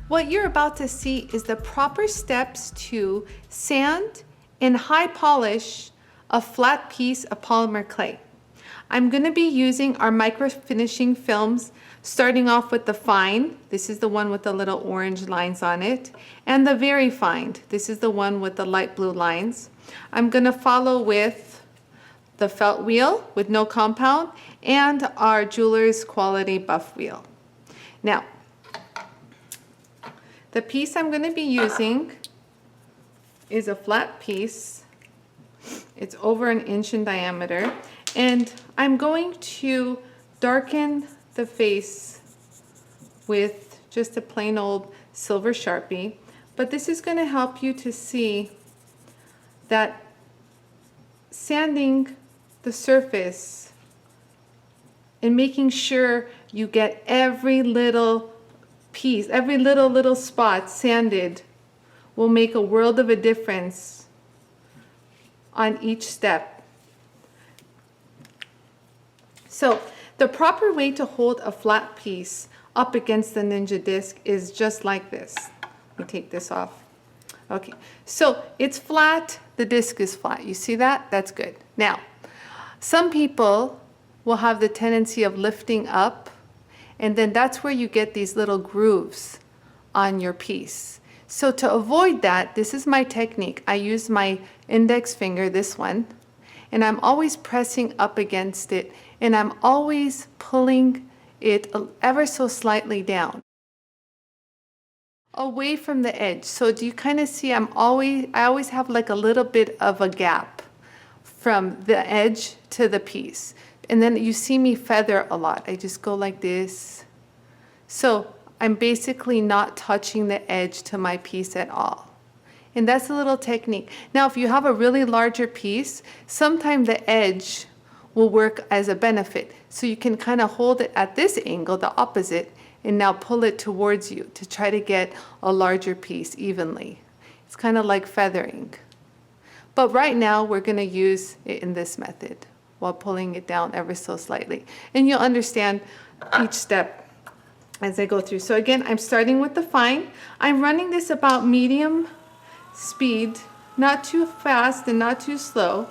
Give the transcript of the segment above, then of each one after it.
What you're about to see is the proper steps to sand and high polish a flat piece of polymer clay. I'm going to be using our microfinishing films, starting off with the fine. This is the one with the little orange lines on it, and the very fine. This is the one with the light blue lines. I'm going to follow with the felt wheel with no compound and our jeweler's quality buff wheel. Now, the piece I'm going to be using is a flat piece. It's over 1 inch in diameter, and I'm going to darken the face with just a plain old silver Sharpie, but this is going to help you to see that sanding the surface and making sure you get every little piece, every little spot sanded will make a world of a difference on each step. So the proper way to hold a flat piece up against the Ninja disc is just like this. Let me take this off. Okay, so it's flat, the disc is flat. You see that? That's good. Now, some people will have the tendency of lifting up, and then that's where you get these little grooves on your piece. So to avoid that, this is my technique. I use my index finger, this one, and I'm always pressing up against it, and I'm always pulling it ever so slightly down, away from the edge. So do you kind of see I always have like a little bit of a gap from the edge to the piece. And then you see me feather a lot. I just go like this. So I'm basically not touching the edge to my piece at all. And that's a little technique. Now, if you have a really larger piece, sometimes the edge will work as a benefit. So you can kind of hold it at this angle, the opposite, and now pull it towards you to try to get a larger piece evenly. It's kind of like feathering. But right now, we're going to use it in this method while pulling it down ever so slightly. And you'll understand each step as I go through. So again, I'm starting with the fine. I'm running this about medium speed, not too fast and not too slow.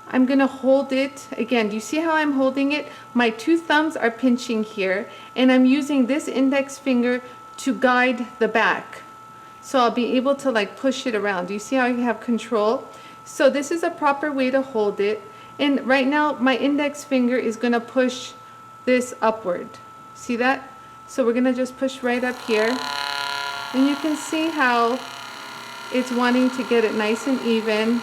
I'm going to hold it. Again, do you see how I'm holding it? My two thumbs are pinching here, and I'm using this index finger to guide the back. So I'll be able to like push it around. Do you see how you have control? So this is a proper way to hold it. And right now, my index finger is going to push this upward. See that? So we're going to just push right up here. And you can see how it's wanting to get it nice and even.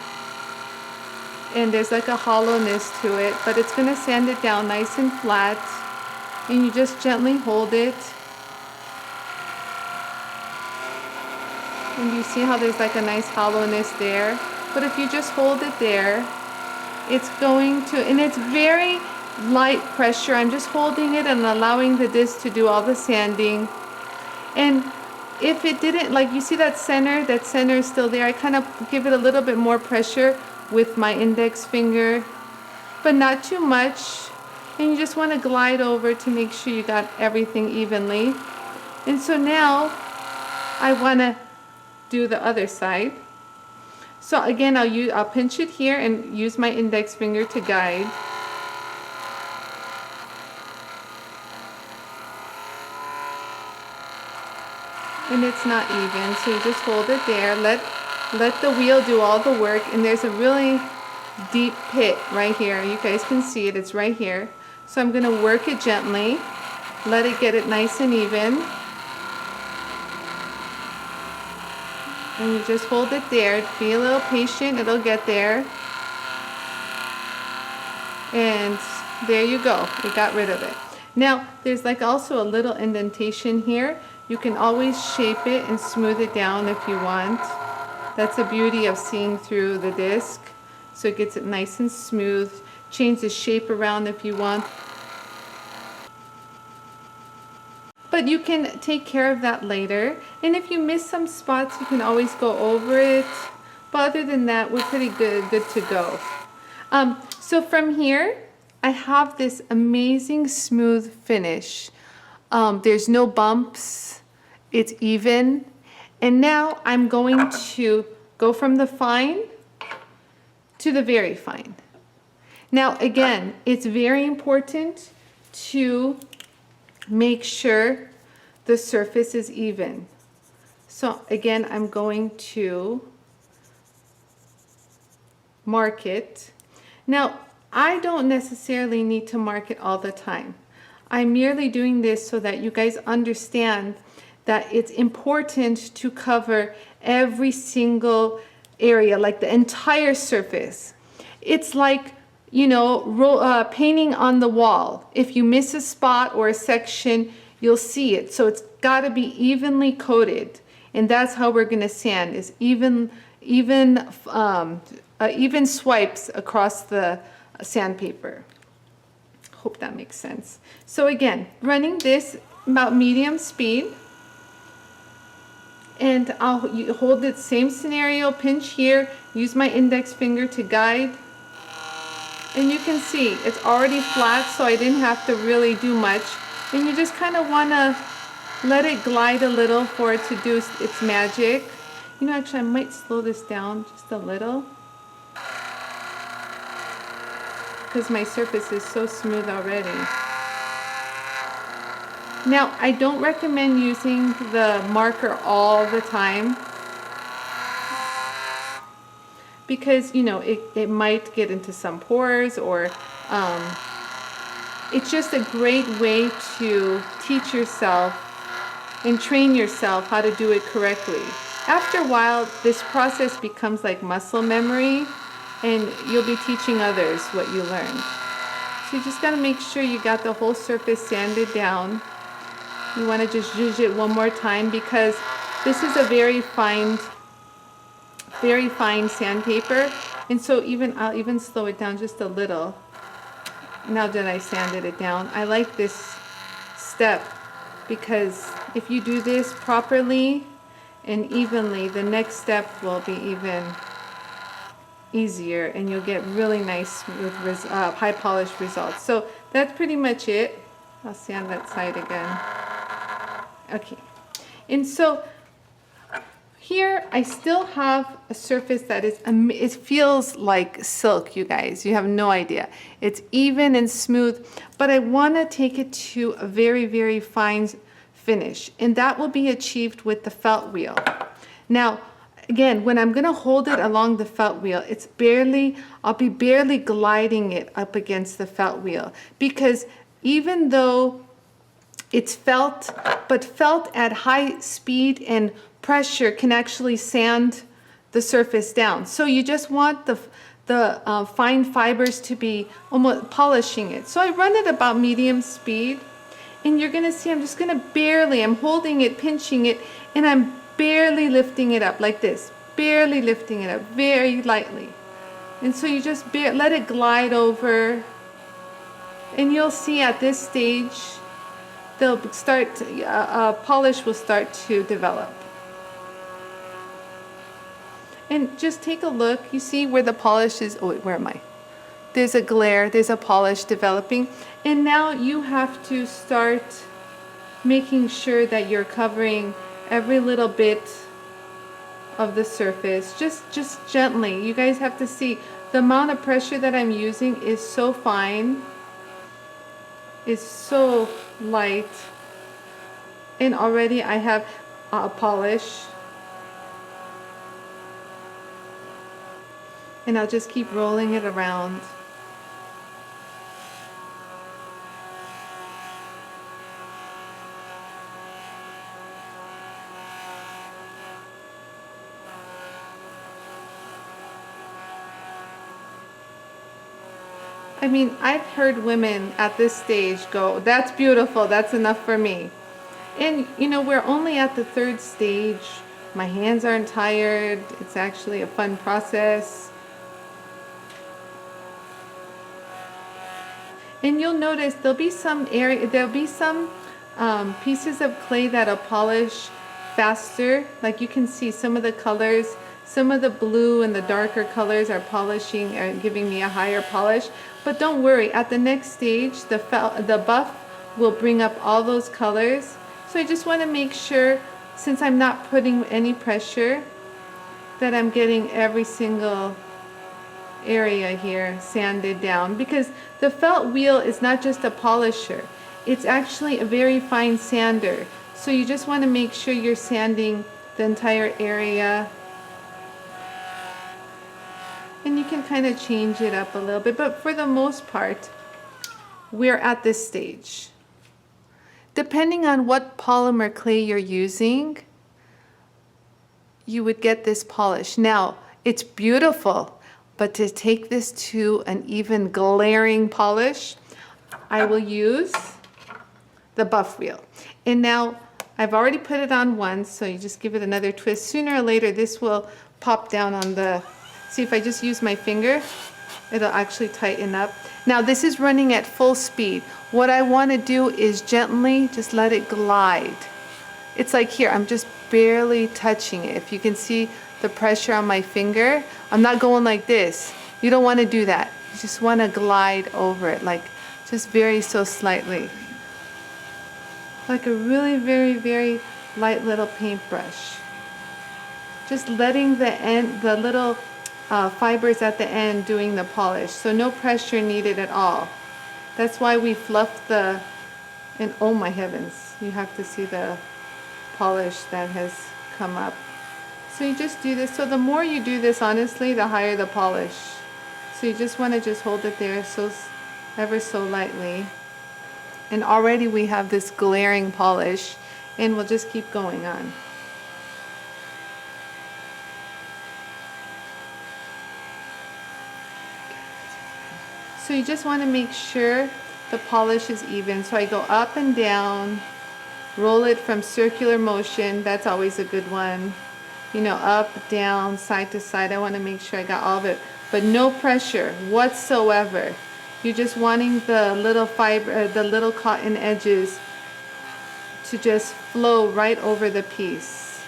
And there's like a hollowness to it, but it's going to sand it down nice and flat. And you just gently hold it. And you see how there's like a nice hollowness there. But if you just hold it there, it's going to, and it's very light pressure. I'm just holding it and allowing the disc to do all the sanding. And if it didn't, like you see that center is still there. I kind of give it a little bit more pressure with my index finger, but not too much. And you just want to glide over to make sure you got everything evenly. And so now I want to do the other side. So again, I'll pinch it here and use my index finger to guide. And it's not even, so you just hold it there. Let the wheel do all the work, and there's a really deep pit right here. You guys can see it, it's right here. So I'm going to work it gently, let it get it nice and even. And you just hold it there. Be a little patient, it'll get there. And there you go, we got rid of it. Now, there's like also a little indentation here. You can always shape it and smooth it down if you want. That's the beauty of seeing through the disc. So it gets it nice and smooth. Change the shape around if you want. But you can take care of that later. And if you miss some spots, you can always go over it. But other than that, we're pretty good to go. So from here, I have this amazing smooth finish. There's no bumps. it's even. And now I'm going to go from the fine to the very fine. Now again, it's very important to make sure the surface is even. So again, I'm going to mark it. Now, I don't necessarily need to mark it all the time. I'm merely doing this so that you guys understand that it's important to cover every single area, like the entire surface. It's like, you know, painting on the wall. If you miss a spot or a section, you'll see it. So it's got to be evenly coated. And that's how we're going to sand, is even swipes across the sandpaper. Hope that makes sense. So again, running this about medium speed, and I'll hold it same scenario, pinch here, use my index finger to guide, and you can see it's already flat, so I didn't have to really do much. And you just kind of want to let it glide a little for it to do its magic. You know, actually I might slow this down just a little because my surface is so smooth already. Now, I don't recommend using the marker all the time because, you know, it might get into some pores, or it's just a great way to teach yourself and train yourself how to do it correctly. After a while, this process becomes like muscle memory, and you'll be teaching others what you learned. So you just got to make sure you got the whole surface sanded down. You want to just zhuzh it one more time because this is a very fine sandpaper, and so I'll even slow it down just a little now that I sanded it down. I like this step because if you do this properly and evenly, the next step will be even easier, and you'll get really nice smooth high polished results. So that's pretty much it. I'll sand that side again. Okay, and so here I still have a surface that is, it feels like silk, you guys. You have no idea. It's even and smooth, but I want to take it to a very, very fine finish, and that will be achieved with the felt wheel. Now, again, when I'm going to hold it along the felt wheel, I'll be barely gliding it up against the felt wheel, because even though it's felt, but felt at high speed and pressure can actually sand the surface down. So you just want the fine fibers to be almost polishing it. So I run it about medium speed, and you're gonna see I'm just gonna I'm holding it, pinching it, and I'm barely lifting it up like this, barely lifting it up very lightly. And so you just let it glide over, and you'll see at this stage they'll start, polish will start to develop. And just take a look, you see where the polish is, oh wait, where am I? There's a glare, there's a polish developing, and now you have to start making sure that you're covering every little bit of the surface, just gently. You guys have to see the amount of pressure that I'm using is so fine, is so light, and already I have a polish. And I'll just keep rolling it around. I mean, I've heard women at this stage go, that's beautiful, that's enough for me. And you know, we're only at the third stage. My hands aren't tired. It's actually a fun process. And you'll notice there'll be some pieces of clay that'll polish faster. Like you can see some of the colors, some of the blue and the darker colors are polishing, are giving me a higher polish. But don't worry, at the next stage, the buff will bring up all those colors. So I just want to make sure since I'm not putting any pressure, that I'm getting every single area here sanded down, because the felt wheel is not just a polisher, it's actually a very fine sander. So you just want to make sure you're sanding the entire area, and you can kind of change it up a little bit, but for the most part we're at this stage. Depending on what polymer clay you're using, you would get this polish. Now, it's beautiful, but to take this to an even glaring polish, I will use the buff wheel. And now, I've already put it on once, so you just give it another twist. Sooner or later, this will pop down on the, see if I just use my finger, it'll actually tighten up. Now, this is running at full speed. What I want to do is gently just let it glide. It's like here, I'm just barely touching it. If you can see the pressure on my finger, I'm not going like this. You don't want to do that. You just want to glide over it, like just very so slightly. Like a really very light little paintbrush. Just letting the end, the little fibers at the end doing the polish. So no pressure needed at all. That's why we fluffed the, and oh my heavens, you have to see the polish that has come up. So you just do this. So the more you do this, honestly, the higher the polish. So you just want to just hold it there so ever so lightly. And already we have this glaring polish, and we'll just keep going on. So you just want to make sure the polish is even. So I go up and down, roll it from circular motion. That's always a good one. You know, up, down, side to side. I want to make sure I got all of it, but no pressure whatsoever. You're just wanting the little fiber, the little cotton edges to just flow right over the piece.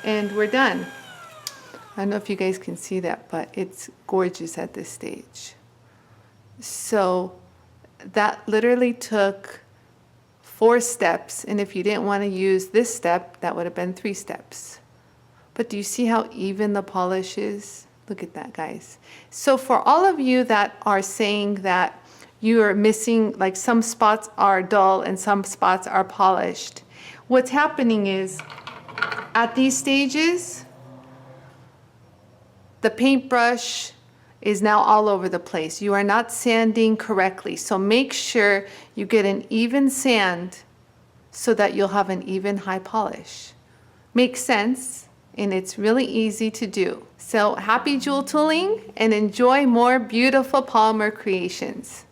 And we're done. I don't know if you guys can see that, but it's gorgeous at this stage. So that literally took 4 steps, and if you didn't want to use this step, that would have been 3 steps. But do you see how even the polish is? Look at that, guys. So for all of you that are saying that you are missing, like some spots are dull and some spots are polished, what's happening is at these stages, the paintbrush is now all over the place. You are not sanding correctly. So make sure you get an even sand so that you'll have an even high polish. Makes sense, and it's really easy to do. So happy jewel tooling, and enjoy more beautiful polymer creations.